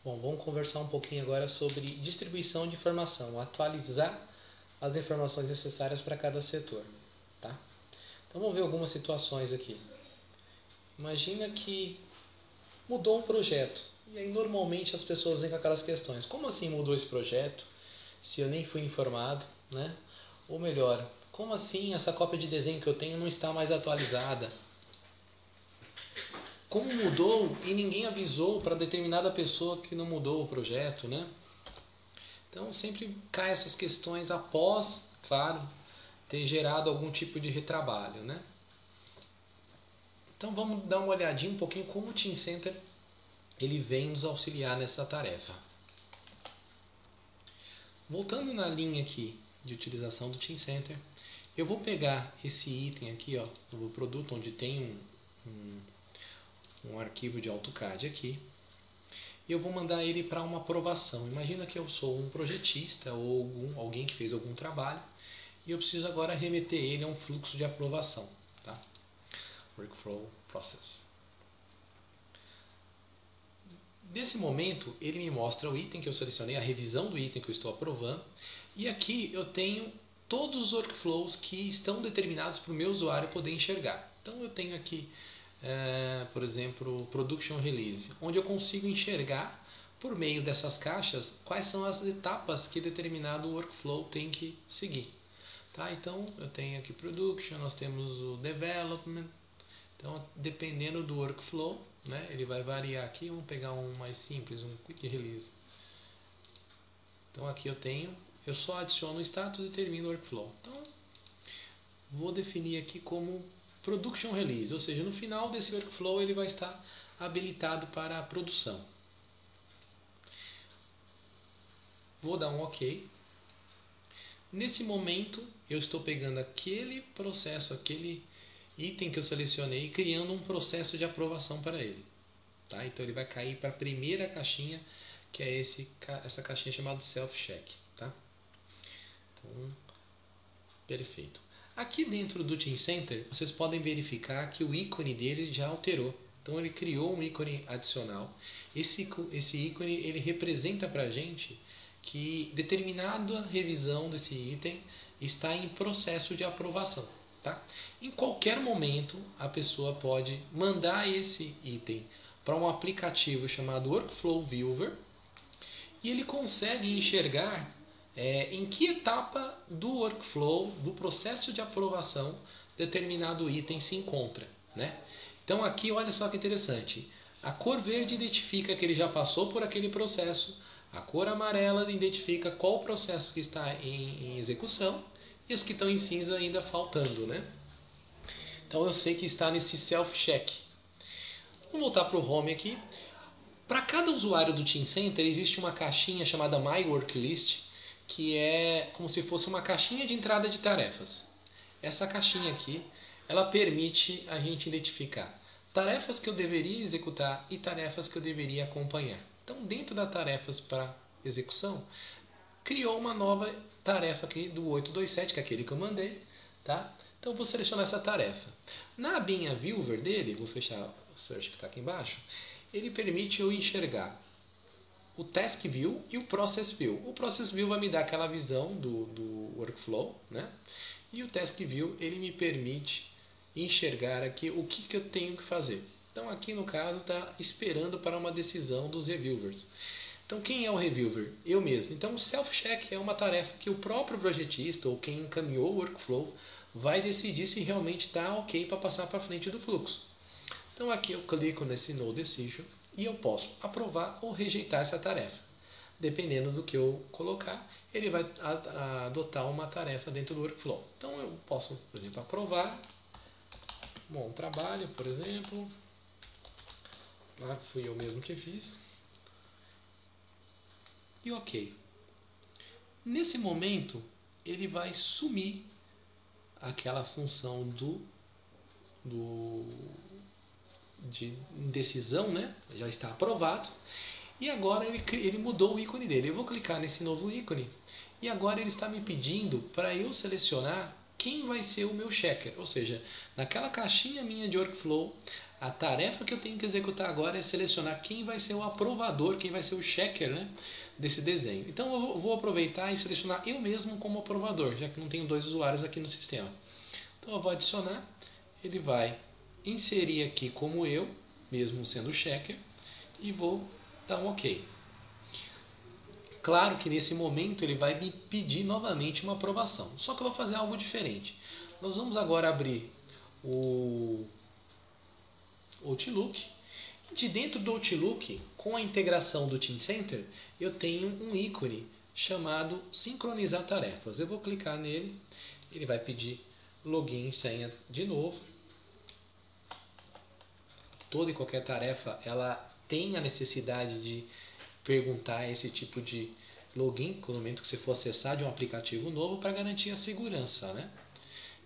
Bom, vamos conversar um pouquinho agora sobre distribuição de informação, atualizar as informações necessárias para cada setor, tá? Então vamos ver algumas situações aqui. Imagina que mudou um projeto e aí normalmente as pessoas vêm com aquelas questões: como assim mudou esse projeto? Se eu nem fui informado, né? Ou melhor, como assim essa cópia de desenho que eu tenho não está mais atualizada? Como mudou e ninguém avisou para determinada pessoa que não mudou o projeto, né? Então sempre cai essas questões após, claro, ter gerado algum tipo de retrabalho, né? Então vamos dar uma olhadinha um pouquinho como o Teamcenter ele vem nos auxiliar nessa tarefa. Voltando na linha aqui de utilização do Teamcenter, eu vou pegar esse item aqui, ó, do produto, onde tem um arquivo de AutoCAD aqui, e eu vou mandar ele para uma aprovação. Imagina que eu sou um projetista ou alguém que fez algum trabalho e eu preciso agora remeter ele a um fluxo de aprovação, tá? Workflow Process. Nesse momento, ele me mostra o item que eu selecionei, a revisão do item que eu estou aprovando, e aqui eu tenho todos os workflows que estão determinados para o meu usuário poder enxergar. Então eu tenho aqui, por exemplo, Production Release, onde eu consigo enxergar por meio dessas caixas quais são as etapas que determinado workflow tem que seguir. Tá? Então eu tenho aqui Production, nós temos o Development. Então, dependendo do workflow, né, ele vai variar aqui. Vamos pegar um mais simples, um Quick Release. Então, aqui eu só adiciono o status e termino o workflow. Então, vou definir aqui como Production Release, ou seja, no final desse workflow ele vai estar habilitado para a produção. Vou dar um OK. Nesse momento, eu estou pegando aquele processo, aquele item que eu selecionei e criando um processo de aprovação para ele. Tá? Então ele vai cair para a primeira caixinha, que é essa caixinha chamada Self-Check. Tá? Então, perfeito. Aqui dentro do Teamcenter, vocês podem verificar que o ícone dele já alterou. Então ele criou um ícone adicional. Esse ícone ele representa para a gente que determinada revisão desse item está em processo de aprovação. Tá? Em qualquer momento, a pessoa pode mandar esse item para um aplicativo chamado Workflow Viewer e ele consegue enxergar em que etapa do workflow, do processo de aprovação, determinado item se encontra. Né? Então aqui, olha só que interessante. A cor verde identifica que ele já passou por aquele processo, a cor amarela identifica qual processo que está em execução, e as que estão em cinza ainda faltando, né? Então eu sei que está nesse self-check. Vamos voltar para o Home aqui. Para cada usuário do Teamcenter existe uma caixinha chamada My Worklist, que é como se fosse uma caixinha de entrada de tarefas. Essa caixinha aqui, ela permite a gente identificar tarefas que eu deveria executar e tarefas que eu deveria acompanhar. Então, dentro das tarefas para execução, criou uma nova tarefa aqui do 827, que é aquele que eu mandei, tá? Então vou selecionar essa tarefa. Na abinha Viewer dele, vou fechar o search que está aqui embaixo, ele permite eu enxergar o Task View e o Process View. O Process View vai me dar aquela visão do workflow, né? E o Task View ele me permite enxergar aqui o que eu tenho que fazer. Então aqui no caso está esperando para uma decisão dos reviewers. Então, quem é o reviewer? Eu mesmo. Então, o self-check é uma tarefa que o próprio projetista ou quem encaminhou o workflow vai decidir se realmente está ok para passar para frente do fluxo. Então, aqui eu clico nesse No Decision e eu posso aprovar ou rejeitar essa tarefa. Dependendo do que eu colocar, ele vai adotar uma tarefa dentro do workflow. Então, eu posso, por exemplo, aprovar. Bom trabalho, por exemplo. Lá fui eu mesmo que fiz. E OK. Nesse momento, ele vai sumir aquela função de indecisão, né? Já está aprovado. E agora ele mudou o ícone dele. Eu vou clicar nesse novo ícone e agora ele está me pedindo para eu selecionar quem vai ser o meu checker. Ou seja, naquela caixinha minha de workflow, A tarefa que eu tenho que executar agora é selecionar quem vai ser o aprovador, quem vai ser o checker, né, desse desenho. Então eu vou aproveitar e selecionar eu mesmo como aprovador, já que não tenho dois usuários aqui no sistema. Então eu vou adicionar, ele vai inserir aqui como eu, mesmo sendo o checker, e vou dar um OK. Claro que nesse momento ele vai me pedir novamente uma aprovação, só que eu vou fazer algo diferente. Nós vamos agora abrir o Outlook. De dentro do Outlook, com a integração do Teamcenter, eu tenho um ícone chamado Sincronizar Tarefas. Eu vou clicar nele, ele vai pedir login e senha de novo. Toda e qualquer tarefa, ela tem a necessidade de perguntar esse tipo de login no momento que você for acessar de um aplicativo novo para garantir a segurança, né?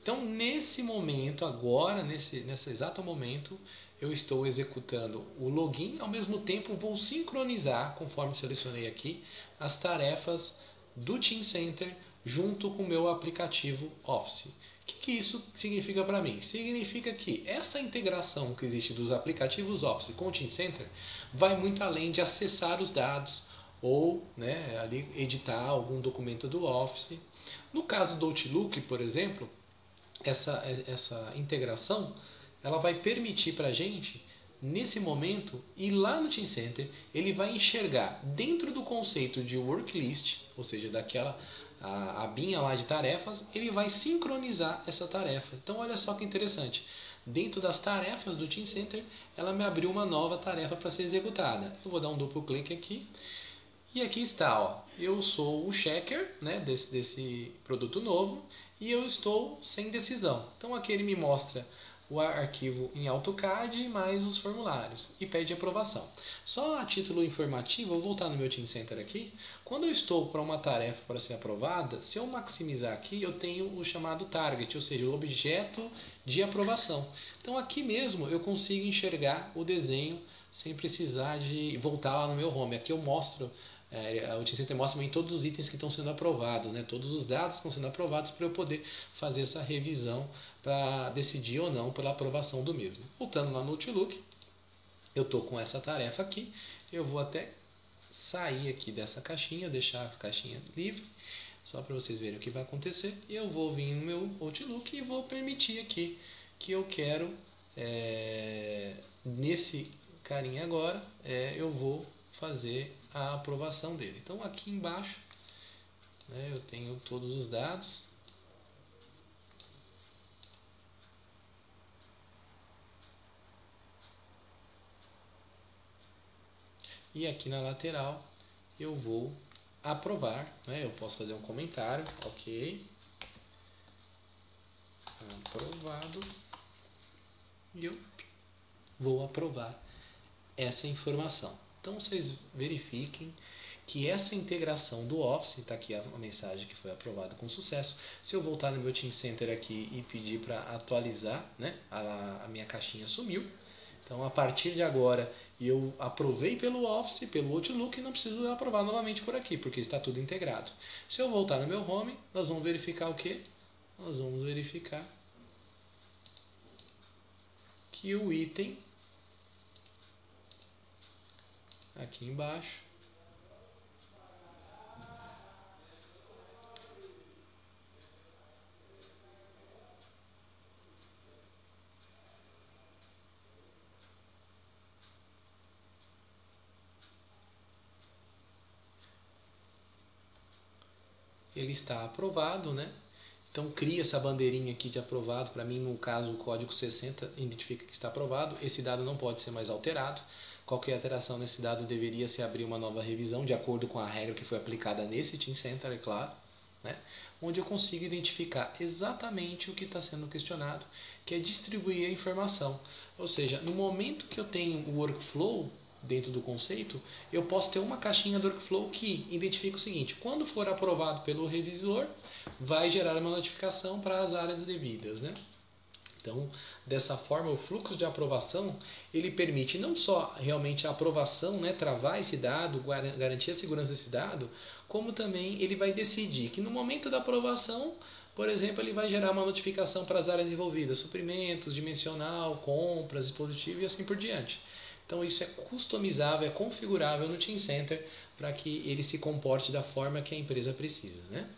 Então, nesse momento, agora, nesse exato momento, eu estou executando o login, ao mesmo tempo vou sincronizar, conforme selecionei aqui, as tarefas do Teamcenter junto com o meu aplicativo Office. O que isso significa para mim? Significa que essa integração que existe dos aplicativos Office com o Teamcenter vai muito além de acessar os dados ou, né, ali editar algum documento do Office. No caso do Outlook, por exemplo, essa integração ela vai permitir para a gente, nesse momento, ir lá no Teamcenter, ele vai enxergar dentro do conceito de worklist, ou seja, daquela abinha lá de tarefas, ele vai sincronizar essa tarefa. Então olha só que interessante, dentro das tarefas do Teamcenter, ela me abriu uma nova tarefa para ser executada. Eu vou dar um duplo clique aqui, e aqui está, ó, eu sou o checker, né, desse produto novo e eu estou sem decisão. Então aqui ele me mostra o arquivo em AutoCAD mais os formulários e pede aprovação. Só a título informativo, eu vou voltar no meu Teamcenter aqui. Quando eu estou para uma tarefa para ser aprovada, se eu maximizar aqui, eu tenho o chamado target, ou seja, o objeto de aprovação. Então aqui mesmo eu consigo enxergar o desenho sem precisar de voltar lá no meu home. Aqui eu mostro, o Teamcenter mostra em todos os itens que estão sendo aprovados, né? Todos os dados que estão sendo aprovados para eu poder fazer essa revisão para decidir ou não pela aprovação do mesmo. Voltando lá no Outlook, eu estou com essa tarefa aqui, eu vou até sair aqui dessa caixinha, deixar a caixinha livre, só para vocês verem o que vai acontecer. E eu vou vir no meu Outlook e vou permitir aqui que eu quero, nesse carinha agora, eu vou fazer a aprovação dele. Então aqui embaixo, né, eu tenho todos os dados. E aqui na lateral eu vou aprovar, né? Eu posso fazer um comentário, ok, aprovado, e eu vou aprovar essa informação. Então vocês verifiquem que essa integração do Office, está aqui a mensagem que foi aprovada com sucesso. Se eu voltar no meu Teamcenter aqui e pedir para atualizar, né, a minha caixinha sumiu. Então, a partir de agora, eu aprovei pelo Office, pelo Outlook, e não preciso aprovar novamente por aqui, porque está tudo integrado. Se eu voltar no meu Home, nós vamos verificar o quê? Nós vamos verificar que o item aqui embaixo ele está aprovado, né? Então cria essa bandeirinha aqui de aprovado. Para mim, no caso, o código 60 identifica que está aprovado. Esse dado não pode ser mais alterado. Qualquer alteração nesse dado deveria se abrir uma nova revisão, de acordo com a regra que foi aplicada nesse Teamcenter, é claro, né? Onde eu consigo identificar exatamente o que está sendo questionado, que é distribuir a informação. Ou seja, no momento que eu tenho o workflow dentro do conceito, eu posso ter uma caixinha do workflow que identifica o seguinte: quando for aprovado pelo revisor, vai gerar uma notificação para as áreas devidas, né? Então, dessa forma, o fluxo de aprovação, ele permite não só realmente a aprovação, né, travar esse dado, garantir a segurança desse dado, como também ele vai decidir que no momento da aprovação Por exemplo, ele vai gerar uma notificação para as áreas envolvidas, suprimentos, dimensional, compras, dispositivo e assim por diante. Então isso é customizável, é configurável no Team Center para que ele se comporte da forma que a empresa precisa, né?